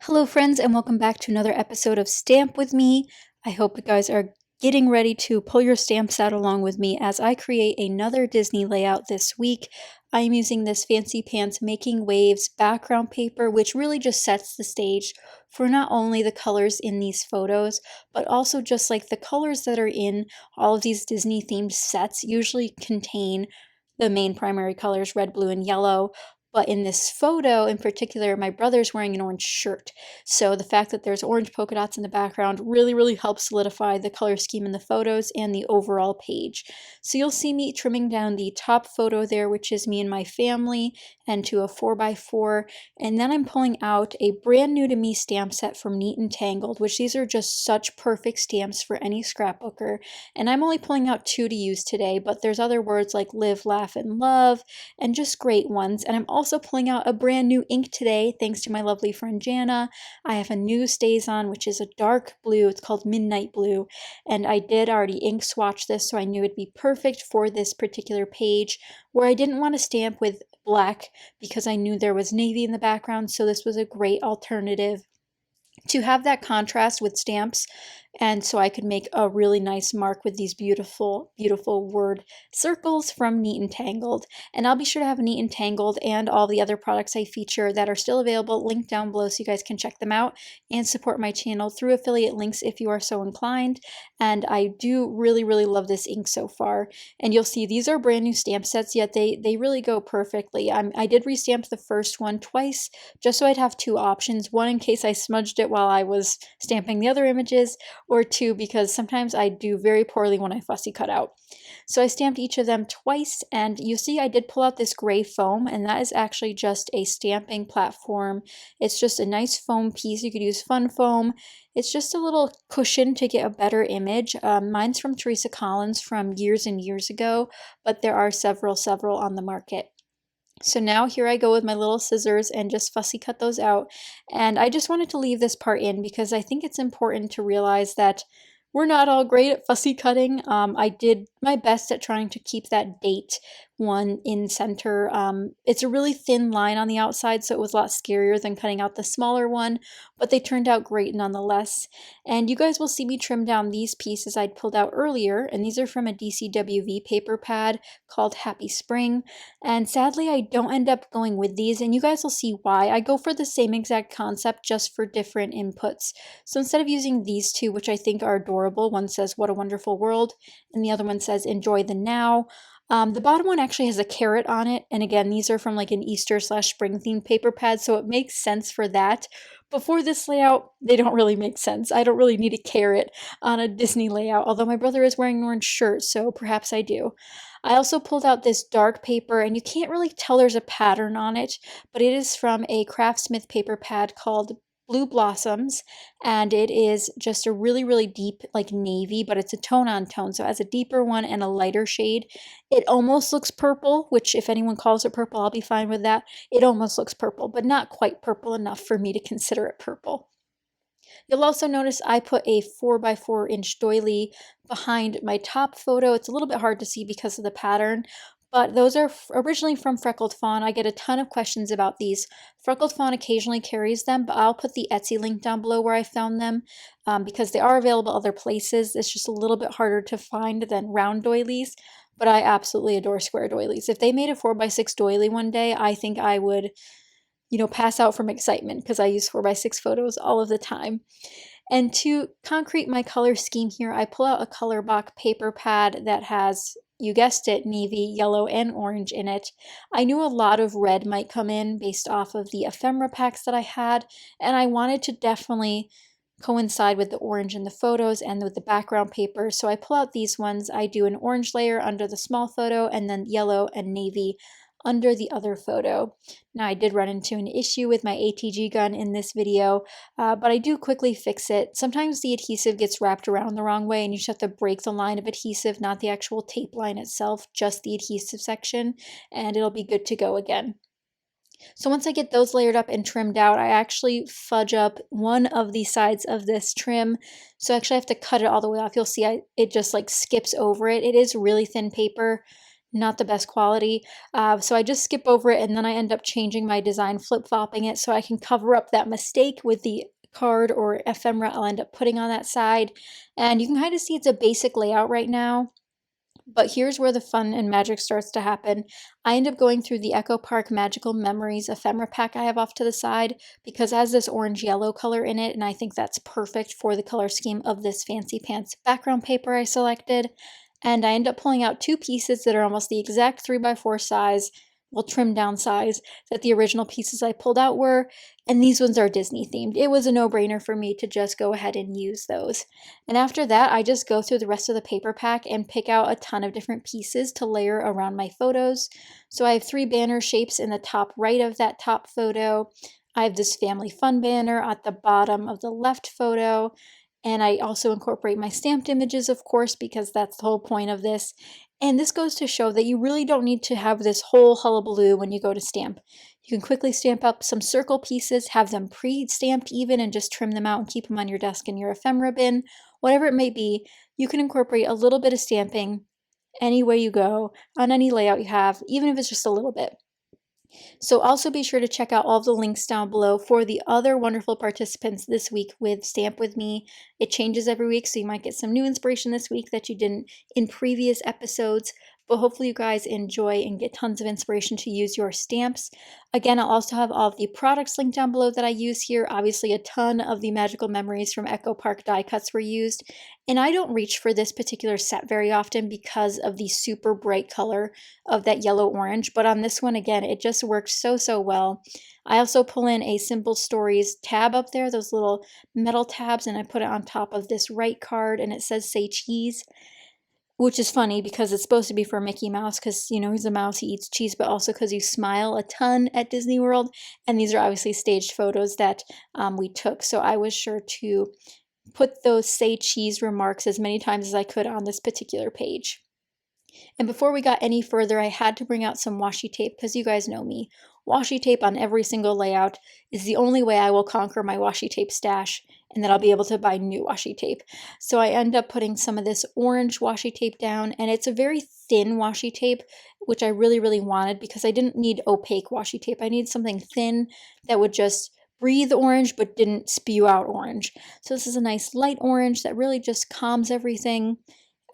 Hello friends and welcome back to another episode of Stamp with me. I hope you guys are getting ready to pull your stamps out along with me as I create another Disney layout this week. I am using this Fancy Pants Making Waves background paper, which really just sets the stage for not only the colors in these photos, but also just like the colors that are in all of these Disney themed sets usually contain the main primary colors, red, blue, and yellow. But in this photo in particular, my brother's wearing an orange shirt. So the fact that there's orange polka dots in the background really helps solidify the color scheme in the photos and the overall page. So you'll see me trimming down the top photo there, which is me and my family, and to a 4x4. And then I'm pulling out a brand new to me stamp set from Neat and Tangled, which these are just such perfect stamps for any scrapbooker. And I'm only pulling out 2 to use today, but there's other words like live, laugh, and love, and just great ones. And I'm also pulling out a brand new ink today, thanks to my lovely friend Jana. I have a new StazOn, which is a dark blue. It's called Midnight Blue. And I did already ink swatch this, so I knew it'd be perfect for this particular page where I didn't want to stamp with black because I knew there was navy in the background. So this was a great alternative to have that contrast with stamps, and so I could make a really nice mark with these beautiful word circles from Neat and Tangled. And I'll be sure to have Neat and Tangled and all the other products I feature that are still available linked down below so you guys can check them out and support my channel through affiliate links if you are so inclined. And I do really love this ink so far. And you'll see these are brand new stamp sets, yet they really go perfectly. I did restamp the first one twice just so I'd have 2 options, one in case I smudged it while I was stamping the other images, or 2 because sometimes I do very poorly when I fussy cut out. So I stamped each of them twice, and you see I did pull out this gray foam, and that is actually just a stamping platform. It's just a nice foam piece. You could use fun foam. It's just a little cushion to get a better image. Mine's from Teresa Collins from years and years ago, but there are several on the market. So now here I go with my little scissors and just fussy cut those out. And I just wanted to leave this part in because I think it's important to realize that we're not all great at fussy cutting. I did my best at trying to keep that date one in center. It's a really thin line on the outside, so it was a lot scarier than cutting out the smaller one, but they turned out great nonetheless. And you guys will see me trim down these pieces I'd pulled out earlier, and these are from a DCWV paper pad called Happy Spring. And sadly, I don't end up going with these, and you guys will see why. I go for the same exact concept, just for different inputs. So instead of using these 2, which I think are adorable, one says, "What a Wonderful World," and the other one says, "Enjoy the Now." The bottom one actually has a carrot on it, and again, these are from like an Easter/spring themed paper pad, so it makes sense for that. But for this layout, they don't really make sense. I don't really need a carrot on a Disney layout, although my brother is wearing an orange shirt, so perhaps I do. I also pulled out this dark paper, and you can't really tell there's a pattern on it, but it is from a Craftsmith paper pad called Blue Blossoms, and it is just a really deep like navy, but it's a tone on tone, so it has a deeper one and a lighter shade. It almost looks purple, which if anyone calls it purple, I'll be fine with that. It almost looks purple, but not quite purple enough for me to consider it purple. You'll also notice I put a 4x4-inch doily behind my top photo. It's a little bit hard to see because of the pattern, but those are originally from Freckled Fawn. I get a ton of questions about these. Freckled Fawn occasionally carries them, but I'll put the Etsy link down below where I found them because they are available other places. It's just a little bit harder to find than round doilies, but I absolutely adore square doilies. If they made a 4x6 doily one day, I think I would pass out from excitement because I use 4x6 photos all of the time. And to concrete my color scheme here, I pull out a color box paper pad that has, you guessed it, navy, yellow, and orange in it. I knew a lot of red might come in based off of the ephemera packs that I had, and I wanted to definitely coincide with the orange in the photos and with the background paper. So I pull out these ones. I do an orange layer under the small photo and then yellow and navy under the other photo. Now I did run into an issue with my ATG gun in this video, but I do quickly fix it. Sometimes the adhesive gets wrapped around the wrong way and you just have to break the line of adhesive, not the actual tape line itself, just the adhesive section, and it'll be good to go again. So once I get those layered up and trimmed out, I actually fudge up one of the sides of this trim. So actually I have to cut it all the way off. You'll see it just like skips over it. It is really thin paper. not the best quality. So I just skip over it, and then I end up changing my design, flip-flopping it so I can cover up that mistake with the card or ephemera I'll end up putting on that side. And you can kind of see it's a basic layout right now. But here's where the fun and magic starts to happen. I end up going through the Echo Park Magical Memories ephemera pack I have off to the side because it has this orange-yellow color in it, and I think that's perfect for the color scheme of this Fancy Pants background paper I selected. And I end up pulling out two pieces that are almost the exact 3x4 size, well, trimmed down size, that the original pieces I pulled out were, and these ones are Disney themed. It was a no-brainer for me to just go ahead and use those. And after that, I just go through the rest of the paper pack and pick out a ton of different pieces to layer around my photos. So I have 3 banner shapes in the top right of that top photo. I have this family fun banner at the bottom of the left photo. And I also incorporate my stamped images, of course, because that's the whole point of this. And this goes to show that you really don't need to have this whole hullabaloo when you go to stamp. You can quickly stamp up some circle pieces, have them pre-stamped even, and just trim them out and keep them on your desk in your ephemera bin. Whatever it may be, you can incorporate a little bit of stamping any way you go, on any layout you have, even if it's just a little bit. So also be sure to check out all of the links down below for the other wonderful participants this week with Stamp With Me. It changes every week, so you might get some new inspiration this week that you didn't in previous episodes. But hopefully you guys enjoy and get tons of inspiration to use your stamps. Again, I'll also have all of the products linked down below that I use here. Obviously, a ton of the Magical Memories from Echo Park die cuts were used. And I don't reach for this particular set very often because of the super bright color of that yellow-orange. But on this one, again, it just works so well. I also pull in a Simple Stories tab up there, those little metal tabs, and I put it on top of this right card, and it says Say Cheese. Which is funny because it's supposed to be for Mickey Mouse because, you know, he's a mouse, he eats cheese, but also because you smile a ton at Disney World. And these are obviously staged photos that we took. So I was sure to put those Say Cheese remarks as many times as I could on this particular page. And before we got any further, I had to bring out some washi tape because you guys know me. Washi tape on every single layout is the only way I will conquer my washi tape stash, and then I'll be able to buy new washi tape. So I end up putting some of this orange washi tape down, and it's a very thin washi tape, which I really wanted because I didn't need opaque washi tape. I need something thin that would just breathe orange but didn't spew out orange. So this is a nice light orange that really just calms everything.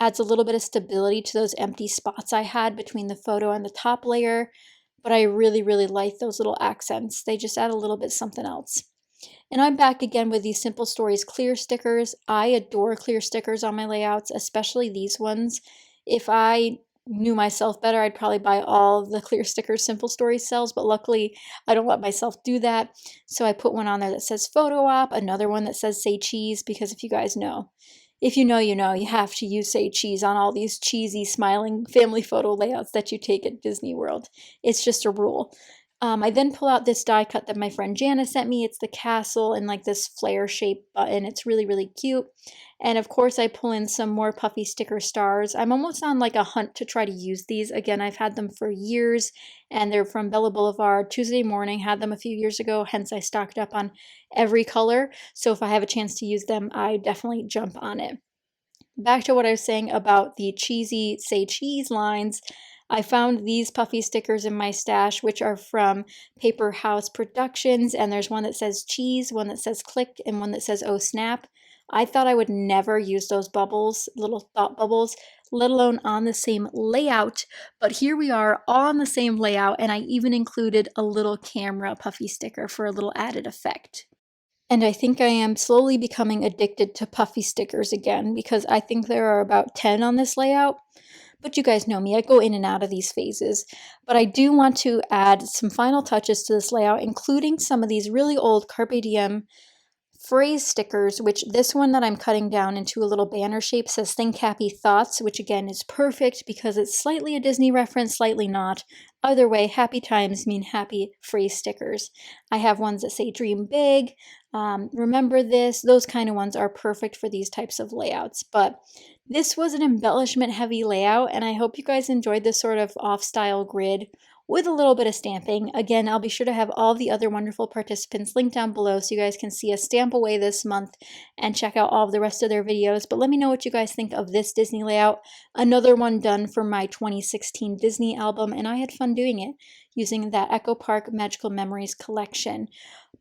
Adds a little bit of stability to those empty spots I had between the photo and the top layer, but I really like those little accents. They just add a little bit something else. And I'm back again with these Simple Stories clear stickers. I adore clear stickers on my layouts, especially these ones. If I knew myself better, I'd probably buy all the clear stickers Simple Stories sells, but luckily I don't let myself do that. So I put one on there that says Photo Op, another one that says Say Cheese, because if you guys know, if you know, you know, you have to use Say Cheese on all these cheesy, smiling family photo layouts that you take at Disney World. It's just a rule. I then pull out this die cut that my friend Jana sent me. It's the castle and like this flare shaped button. It's really cute. And of course I pull in some more puffy sticker stars. I'm almost on like a hunt to try to use these. Again, I've had them for years and they're from Bella Boulevard. Tuesday Morning had them a few years ago, hence I stocked up on every color. So if I have a chance to use them, I definitely jump on it. Back to what I was saying about the cheesy Say Cheese lines. I found these puffy stickers in my stash, which are from Paper House Productions, and there's one that says cheese, one that says click, and one that says oh snap. I thought I would never use those bubbles, little thought bubbles, let alone on the same layout, but here we are on the same layout, and I even included a little camera puffy sticker for a little added effect. And I think I am slowly becoming addicted to puffy stickers again because I think there are about 10 on this layout. But you guys know me, I go in and out of these phases. But I do want to add some final touches to this layout, including some of these really old Carpe Diem phrase stickers, which this one that I'm cutting down into a little banner shape says Think Happy Thoughts, which again is perfect because it's slightly a Disney reference, slightly not. Either way, happy times mean happy phrase stickers. I have ones that say Dream Big, remember this, those kind of ones are perfect for these types of layouts. But this was an embellishment heavy layout, and I hope you guys enjoyed this sort of off-style grid. with a little bit of stamping. Again, I'll be sure to have all the other wonderful participants linked down below so you guys can see us stamp away this month and check out all of the rest of their videos. But let me know what you guys think of this Disney layout. Another one done for my 2016 Disney album, and I had fun doing it using that Echo Park Magical Memories collection.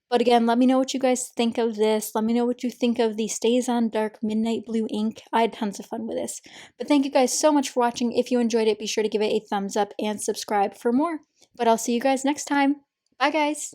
But again, let me know what you guys think of this. Let me know what you think of the Stays on Dark Midnight Blue ink. I had tons of fun with this. But thank you guys so much for watching. If you enjoyed it, be sure to give it a thumbs up and subscribe for more. But I'll see you guys next time. Bye, guys.